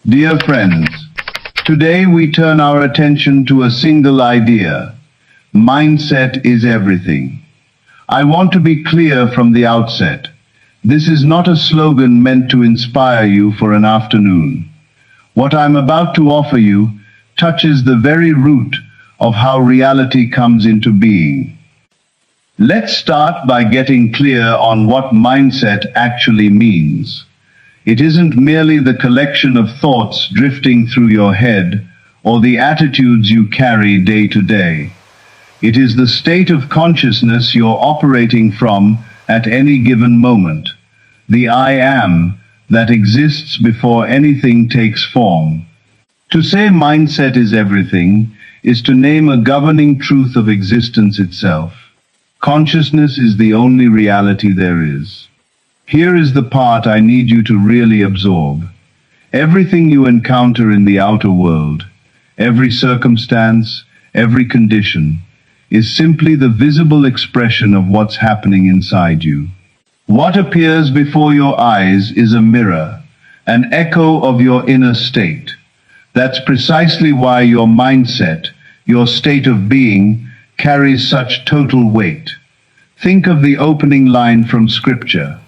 Dear friends, today we turn our attention to a single idea. Mindset is everything. I want to be clear from the outset. This is not a slogan meant to inspire you for an afternoon. What I'm about to offer you touches the very root of how reality comes into being. Let's start by getting clear on what mindset actually means. It isn't merely the collection of thoughts drifting through your head or the attitudes you carry day to day. It is the state of consciousness you're operating from at any given moment. The I am that exists before anything takes form. To say mindset is everything is to name a governing truth of existence itself. Consciousness is the only reality there is. Here is the part I need you to really absorb. Everything you encounter in the outer world, every circumstance, every condition, is simply the visible expression of what's happening inside you. What appears before your eyes is a mirror, an echo of your inner state. That's precisely why your mindset, your state of being, carries such total weight. Think of the opening line from Scripture.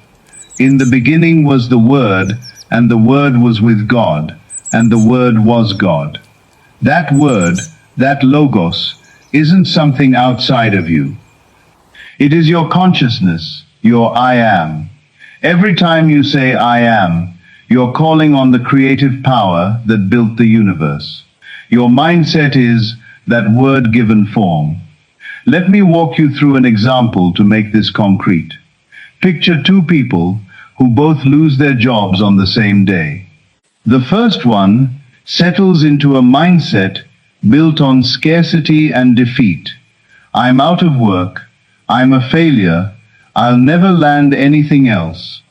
In the beginning was the Word, and the Word was with God, and the Word was God. That word, that logos, isn't something outside of you. It is your consciousness, your I am. Every time you say I am, you're calling on the creative power that built the universe. Your mindset is that word-given form. Let me walk you through an example to make this concrete. Picture two people who both lose their jobs on the same day. The first one settles into a mindset built on scarcity and defeat. I'm out of work, I'm a failure, I'll never land anything else.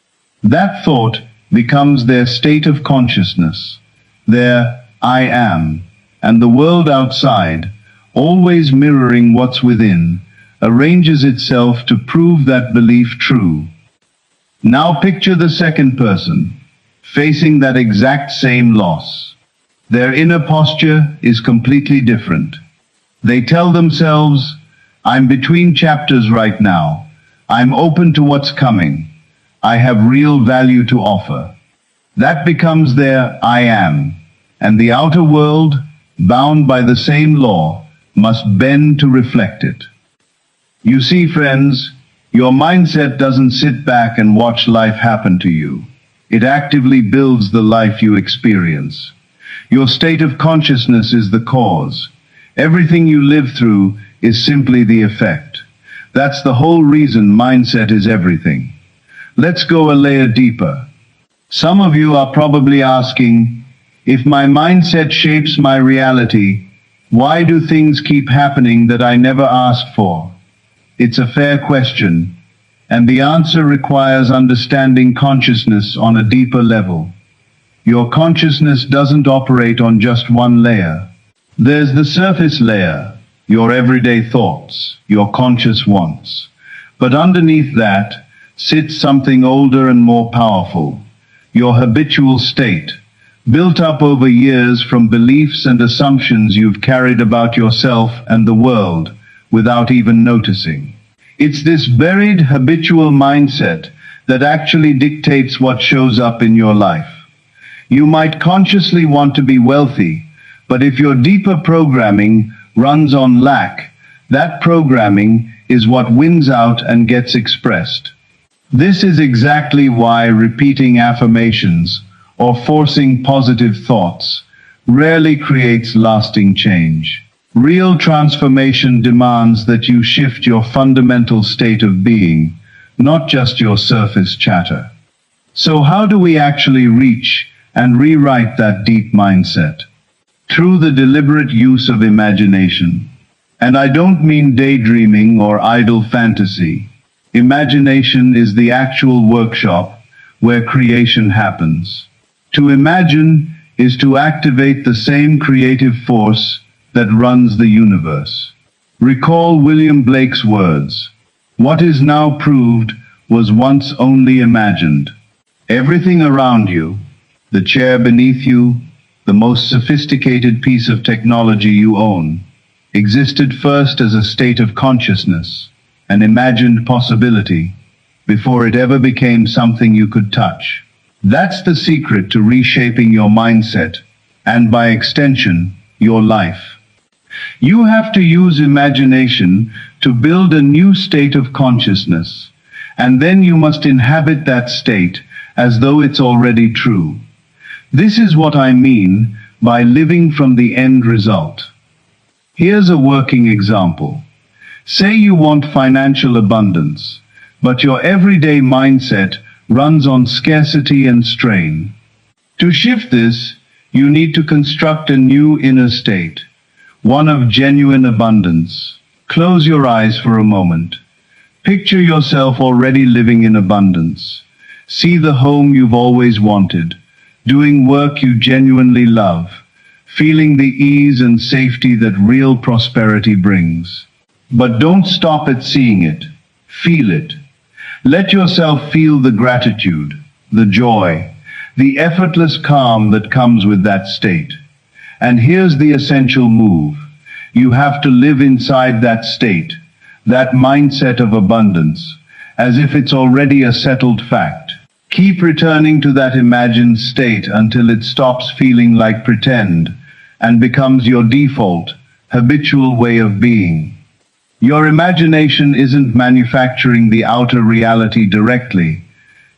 That thought becomes their state of consciousness, their I am, and the world outside, always mirroring what's within, arranges itself to prove that belief true. Now picture the second person, facing that exact same loss. Their inner posture is completely different. They tell themselves, I'm between chapters right now. I'm open to what's coming. I have real value to offer. That becomes their I am, and the outer world, bound by the same law, must bend to reflect it. You see, friends, your mindset doesn't sit back and watch life happen to you. It actively builds the life you experience. Your state of consciousness is the cause. Everything you live through is simply the effect. That's the whole reason mindset is everything. Let's go a layer deeper. Some of you are probably asking, if my mindset shapes my reality, why do things keep happening that I never asked for? It's a fair question, and the answer requires understanding consciousness on a deeper level. Your consciousness doesn't operate on just one layer. There's the surface layer, your everyday thoughts, your conscious wants. But underneath that sits something older and more powerful, your habitual state, built up over years from beliefs and assumptions you've carried about yourself and the world without even noticing. It's this buried habitual mindset that actually dictates what shows up in your life. You might consciously want to be wealthy, but if your deeper programming runs on lack, that programming is what wins out and gets expressed. This is exactly why repeating affirmations or forcing positive thoughts rarely creates lasting change. Real transformation demands that you shift your fundamental state of being, not just your surface chatter. So how do we actually reach and rewrite that deep mindset? Through the deliberate use of imagination. And I don't mean daydreaming or idle fantasy. Imagination is the actual workshop where creation happens. To imagine is to activate the same creative force that runs the universe. Recall William Blake's words, "What is now proved was once only imagined." Everything around you, the chair beneath you, the most sophisticated piece of technology you own, existed first as a state of consciousness, an imagined possibility, before it ever became something you could touch. That's the secret to reshaping your mindset, and by extension, your life. You have to use imagination to build a new state of consciousness, and then you must inhabit that state as though it's already true. This is what I mean by living from the end result. Here's a working example. Say you want financial abundance, but your everyday mindset runs on scarcity and strain. To shift this, you need to construct a new inner state, one of genuine abundance. Close your eyes for a moment. Picture yourself already living in abundance. See the home you've always wanted, doing work you genuinely love, feeling the ease and safety that real prosperity brings. But don't stop at seeing it. Feel it. Let yourself feel the gratitude, the joy, the effortless calm that comes with that state. And here's the essential move. You have to live inside that state, that mindset of abundance, as if it's already a settled fact. Keep returning to that imagined state until it stops feeling like pretend and becomes your default, habitual way of being. Your imagination isn't manufacturing the outer reality directly.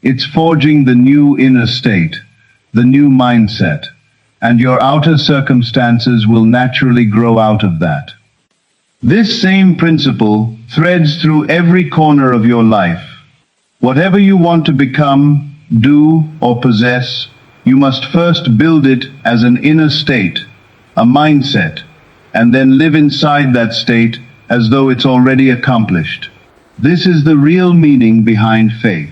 It's forging the new inner state, the new mindset, and your outer circumstances will naturally grow out of that. This same principle threads through every corner of your life. Whatever you want to become, do, or possess, you must first build it as an inner state, a mindset, and then live inside that state as though it's already accomplished. This is the real meaning behind faith,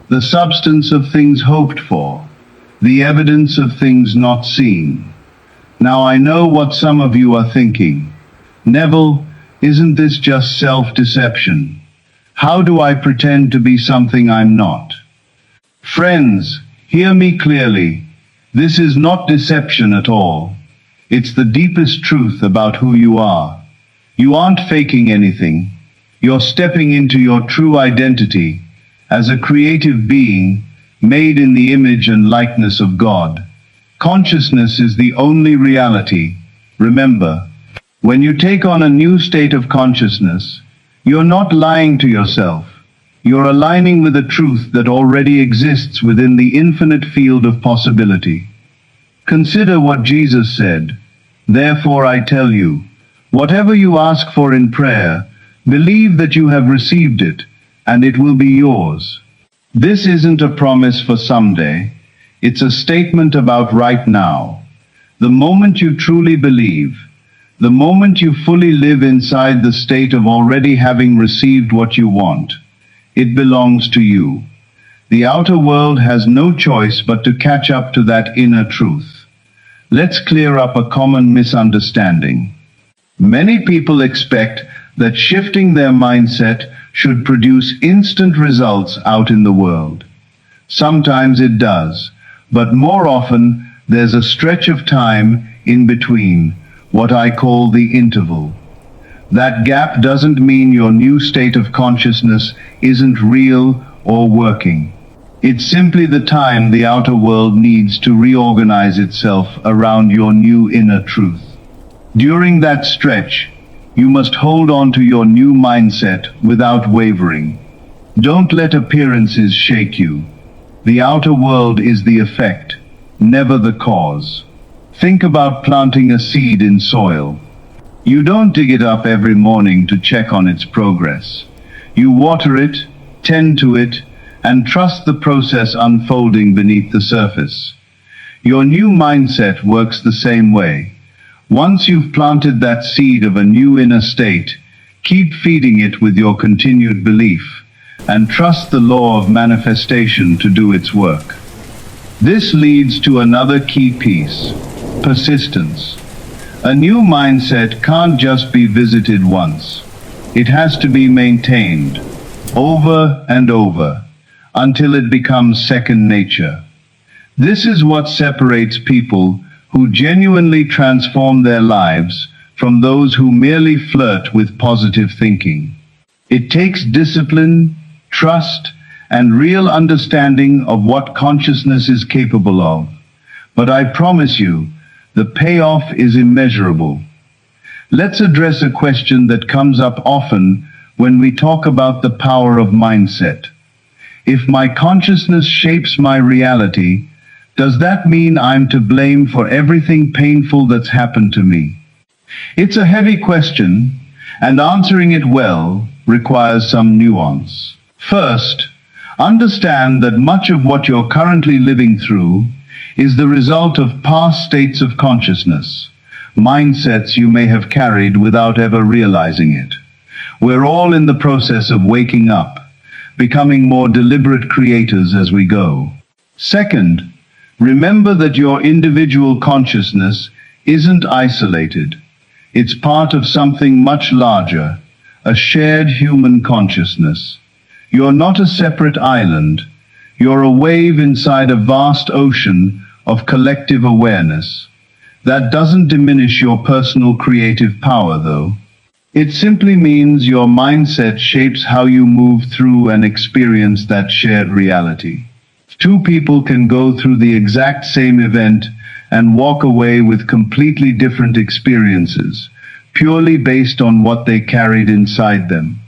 the substance of things hoped for, the evidence of things not seen. Now I know what some of you are thinking. Neville, isn't this just self-deception? How do I pretend to be something I'm not? Friends, hear me clearly. This is not deception at all. It's the deepest truth about who you are. You aren't faking anything. You're stepping into your true identity as a creative being made in the image and likeness of God. Consciousness is the only reality. Remember, when you take on a new state of consciousness, you're not lying to yourself. You're aligning with a truth that already exists within the infinite field of possibility. Consider what Jesus said. Therefore I tell you, whatever you ask for in prayer, believe that you have received it, and it will be yours. This isn't a promise for someday. It's a statement about right now. The moment you truly believe, the moment you fully live inside the state of already having received what you want, it belongs to you. The outer world has no choice but to catch up to that inner truth. Let's clear up a common misunderstanding. Many people expect that shifting their mindset should produce instant results out in the world. Sometimes it does, but more often there's a stretch of time in between, what I call the interval. That gap doesn't mean your new state of consciousness isn't real or working. It's simply the time the outer world needs to reorganize itself around your new inner truth. During that stretch, you must hold on to your new mindset without wavering. Don't let appearances shake you. The outer world is the effect, never the cause. Think about planting a seed in soil. You don't dig it up every morning to check on its progress. You water it, tend to it, and trust the process unfolding beneath the surface. Your new mindset works the same way. Once you've planted that seed of a new inner state, keep feeding it with your continued belief, and trust the law of manifestation to do its work. This leads to another key piece: persistence. A new mindset can't just be visited once. It has to be maintained, over and over, until it becomes second nature. This is what separates people who genuinely transform their lives from those who merely flirt with positive thinking. It takes discipline, trust, and real understanding of what consciousness is capable of. But I promise you, the payoff is immeasurable. Let's address a question that comes up often when we talk about the power of mindset. If my consciousness shapes my reality, does that mean I'm to blame for everything painful that's happened to me? It's a heavy question, and answering it well requires some nuance. First, understand that much of what you're currently living through is the result of past states of consciousness, mindsets you may have carried without ever realizing it. We're all in the process of waking up, becoming more deliberate creators as we go. Second, remember that your individual consciousness isn't isolated. It's part of something much larger, a shared human consciousness. You're not a separate island. You're a wave inside a vast ocean of collective awareness. That doesn't diminish your personal creative power, though. It simply means your mindset shapes how you move through and experience that shared reality. Two people can go through the exact same event and walk away with completely different experiences, purely based on what they carried inside them.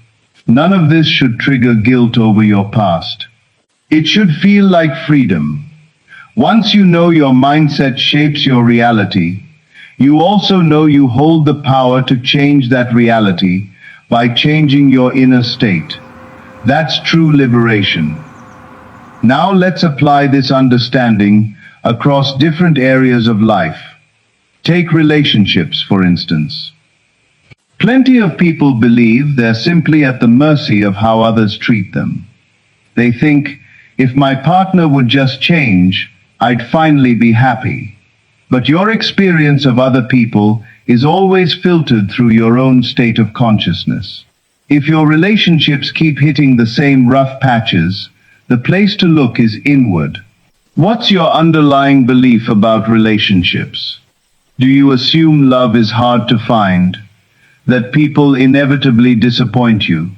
None of this should trigger guilt over your past. It should feel like freedom. Once you know your mindset shapes your reality, you also know you hold the power to change that reality by changing your inner state. That's true liberation. Now let's apply this understanding across different areas of life. Take relationships, for instance. Plenty of people believe they're simply at the mercy of how others treat them. They think, if my partner would just change, I'd finally be happy. But your experience of other people is always filtered through your own state of consciousness. If your relationships keep hitting the same rough patches, the place to look is inward. What's your underlying belief about relationships? Do you assume love is hard to find? That people inevitably disappoint you?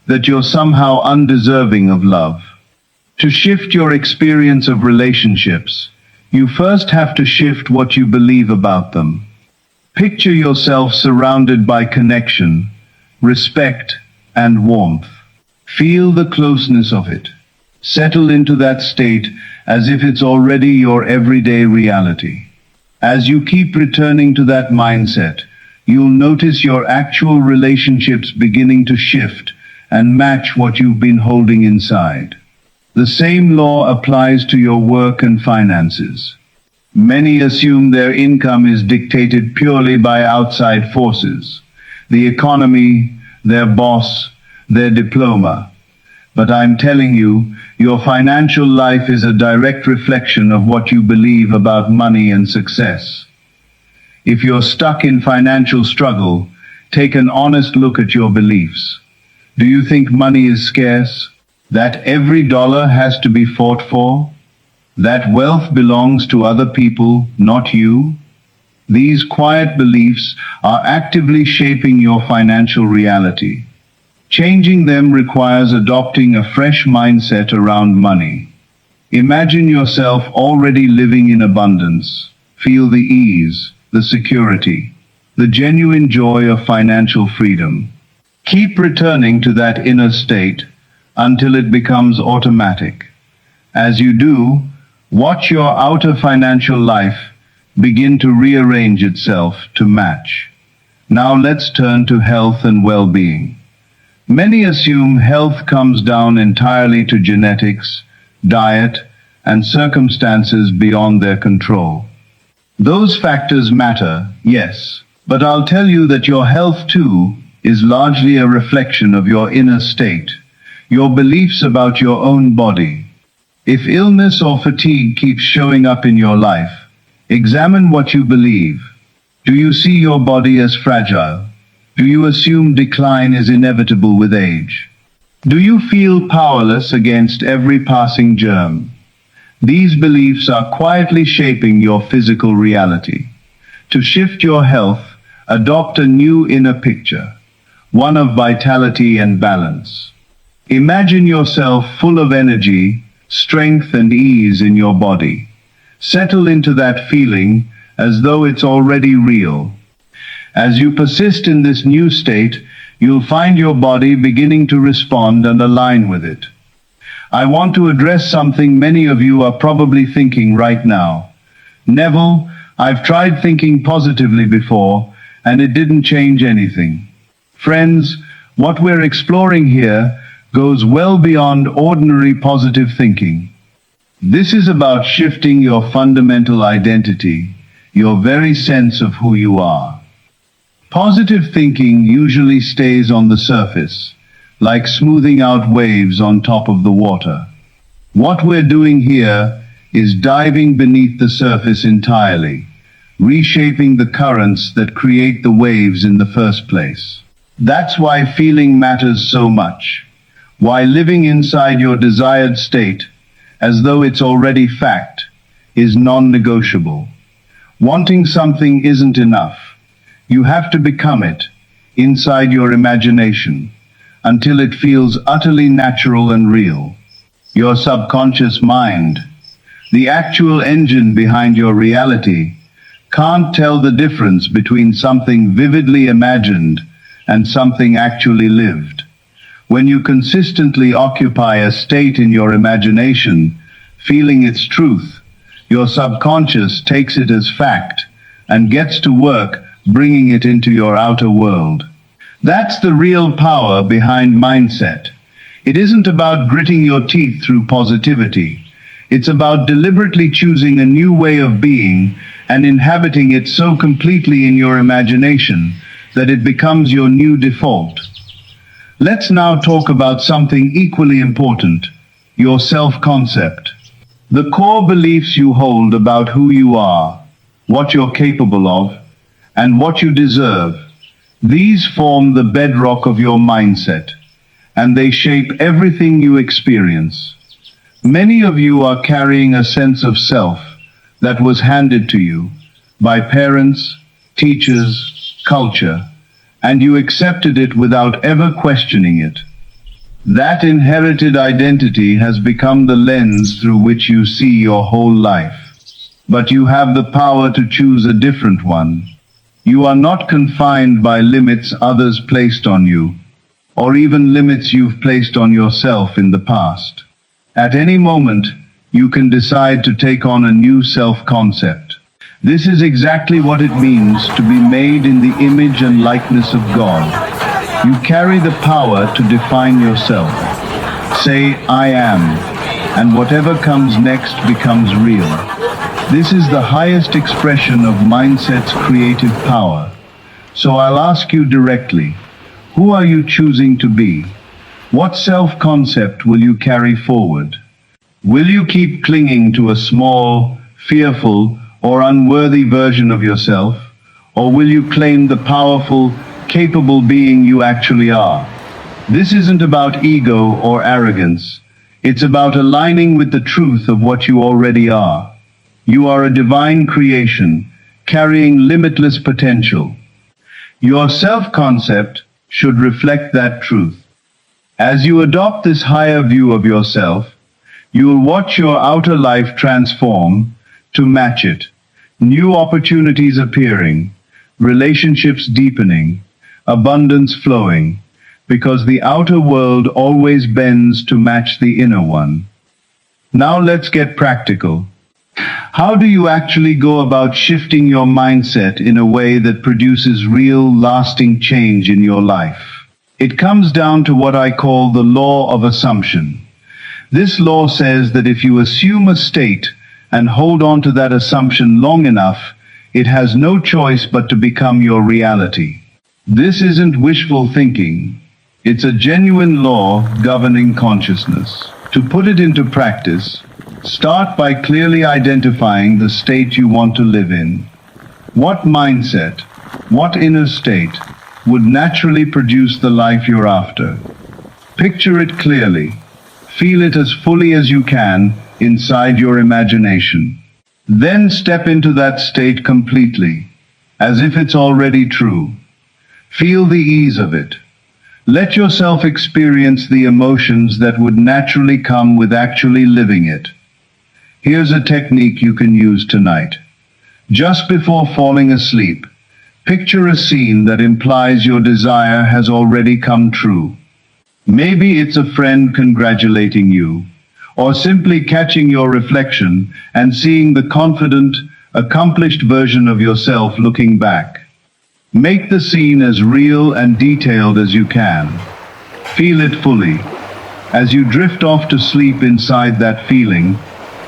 That you're somehow undeserving of love? To shift your experience of relationships, you first have to shift what you believe about them. Picture yourself surrounded by connection, respect, and warmth. Feel the closeness of it. Settle into that state as if it's already your everyday reality. As you keep returning to that mindset, you'll notice your actual relationships beginning to shift and match what you've been holding inside. The same law applies to your work and finances. Many assume their income is dictated purely by outside forces, the economy, their boss, their diploma. But I'm telling you, your financial life is a direct reflection of what you believe about money and success. If you're stuck in financial struggle, take an honest look at your beliefs. Do you think money is scarce? That every dollar has to be fought for? That wealth belongs to other people, not you? These quiet beliefs are actively shaping your financial reality. Changing them requires adopting a fresh mindset around money. Imagine yourself already living in abundance. Feel the ease, the security, the genuine joy of financial freedom. Keep returning to that inner state until it becomes automatic. As you do, watch your outer financial life begin to rearrange itself to match. Now let's turn to health and well-being. Many assume health comes down entirely to genetics, diet, and circumstances beyond their control. Those factors matter, yes, but I'll tell you that your health too is largely a reflection of your inner state, your beliefs about your own body. If illness or fatigue keeps showing up in your life, examine what you believe. Do you see your body as fragile? Do you assume decline is inevitable with age? Do you feel powerless against every passing germ? These beliefs are quietly shaping your physical reality. To shift your health, adopt a new inner picture, one of vitality and balance. Imagine yourself full of energy, strength and ease in your body. Settle into that feeling as though it's already real. As you persist in this new state, you'll find your body beginning to respond and align with it. I want to address something many of you are probably thinking right now. Neville, I've tried thinking positively before, and it didn't change anything. Friends, what we're exploring here goes well beyond ordinary positive thinking. This is about shifting your fundamental identity, your very sense of who you are. Positive thinking usually stays on the surface, like smoothing out waves on top of the water. What we're doing here is diving beneath the surface entirely, reshaping the currents that create the waves in the first place. That's why feeling matters so much. Why living inside your desired state, as though it's already fact, is non-negotiable. Wanting something isn't enough. You have to become it, inside your imagination, until it feels utterly natural and real. Your subconscious mind, the actual engine behind your reality, can't tell the difference between something vividly imagined and something actually lived. When you consistently occupy a state in your imagination, feeling its truth, your subconscious takes it as fact and gets to work bringing it into your outer world. That's the real power behind mindset. It isn't about gritting your teeth through positivity. It's about deliberately choosing a new way of being and inhabiting it so completely in your imagination that it becomes your new default. Let's now talk about something equally important, your self-concept. The core beliefs you hold about who you are, what you're capable of, and what you deserve. These form the bedrock of your mindset, and they shape everything you experience. Many of you are carrying a sense of self that was handed to you by parents, teachers, culture, and you accepted it without ever questioning it. That inherited identity has become the lens through which you see your whole life. But you have the power to choose a different one. You are not confined by limits others placed on you, or even limits you've placed on yourself in the past. At any moment, you can decide to take on a new self-concept. This is exactly what it means to be made in the image and likeness of God. You carry the power to define yourself. Say, I am, and whatever comes next becomes real. This is the highest expression of mindset's creative power. So I'll ask you directly, who are you choosing to be? What self-concept will you carry forward? Will you keep clinging to a small, fearful, or unworthy version of yourself? Or will you claim the powerful, capable being you actually are? This isn't about ego or arrogance. It's about aligning with the truth of what you already are. You are a divine creation, carrying limitless potential. Your self-concept should reflect that truth. As you adopt this higher view of yourself, you will watch your outer life transform to match it. New opportunities appearing, relationships deepening, abundance flowing, because the outer world always bends to match the inner one. Now let's get practical. How do you actually go about shifting your mindset in a way that produces real, lasting change in your life? It comes down to what I call the law of assumption. This law says that if you assume a state and hold on to that assumption long enough, it has no choice but to become your reality. This isn't wishful thinking. It's a genuine law governing consciousness. To put it into practice, start by clearly identifying the state you want to live in. What mindset, what inner state, would naturally produce the life you're after? Picture it clearly. Feel it as fully as you can, inside your imagination. Then step into that state completely, as if it's already true. Feel the ease of it. Let yourself experience the emotions that would naturally come with actually living it. Here's a technique you can use tonight. Just before falling asleep, picture a scene that implies your desire has already come true. Maybe it's a friend congratulating you, or simply catching your reflection and seeing the confident, accomplished version of yourself looking back. Make the scene as real and detailed as you can. Feel it fully. As you drift off to sleep inside that feeling,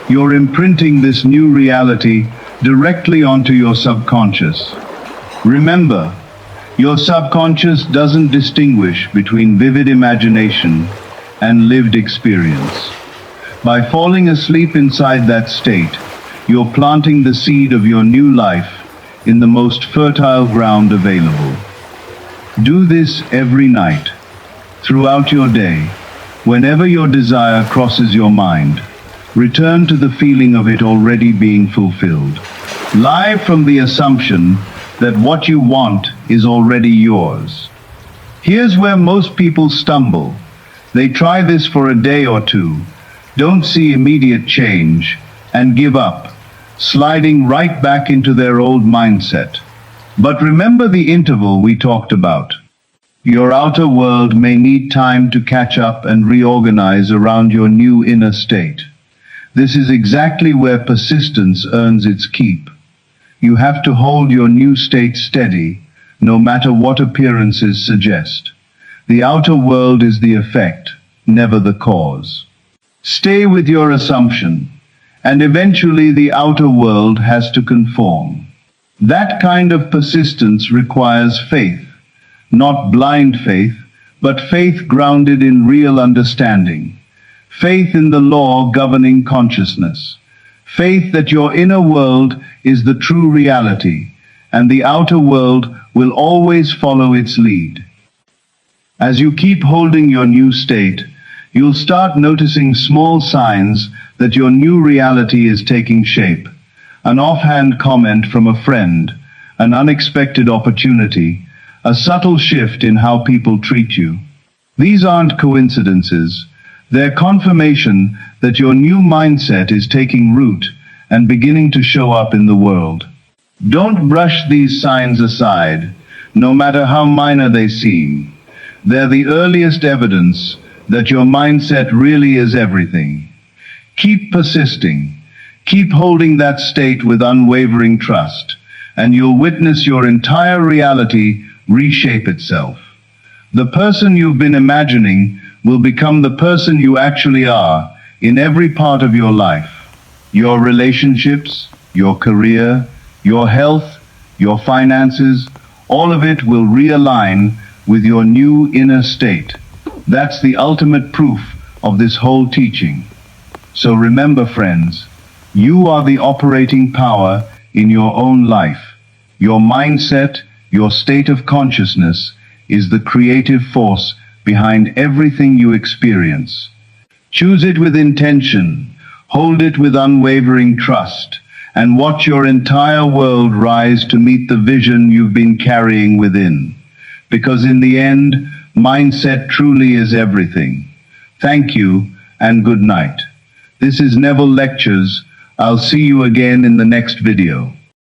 you're imprinting this new reality directly onto your subconscious. Remember, your subconscious doesn't distinguish between vivid imagination and lived experience. By falling asleep inside that state, you're planting the seed of your new life in the most fertile ground available. Do this every night, throughout your day, whenever your desire crosses your mind. Return to the feeling of it already being fulfilled. Live from the assumption that what you want is already yours. Here's where most people stumble. They try this for a day or two, don't see immediate change, and give up, sliding right back into their old mindset. But remember the interval we talked about. Your outer world may need time to catch up and reorganize around your new inner state. This is exactly where persistence earns its keep. You have to hold your new state steady, no matter what appearances suggest. The outer world is the effect, never the cause. Stay with your assumption, and eventually the outer world has to conform. That kind of persistence requires faith, not blind faith, but faith grounded in real understanding. Faith in the law governing consciousness. Faith that your inner world is the true reality, and the outer world will always follow its lead. As you keep holding your new state, you'll start noticing small signs that your new reality is taking shape. An offhand comment from a friend, an unexpected opportunity, a subtle shift in how people treat you. These aren't coincidences. They're confirmation that your new mindset is taking root and beginning to show up in the world. Don't brush these signs aside, no matter how minor they seem. They're the earliest evidence that your mindset really is everything. Keep persisting. Keep holding that state with unwavering trust, and you'll witness your entire reality reshape itself. The person you've been imagining will become the person you actually are in every part of your life. Your relationships, your career, your health, your finances, all of it will realign with your new inner state. That's the ultimate proof of this whole teaching. So remember, friends, you are the operating power in your own life. Your mindset, your state of consciousness, is the creative force behind everything you experience. Choose it with intention, hold it with unwavering trust, and watch your entire world rise to meet the vision you've been carrying within. Because in the end, mindset truly is everything. Thank you, and good night. This is Neville Lectures. I'll see you again in the next video.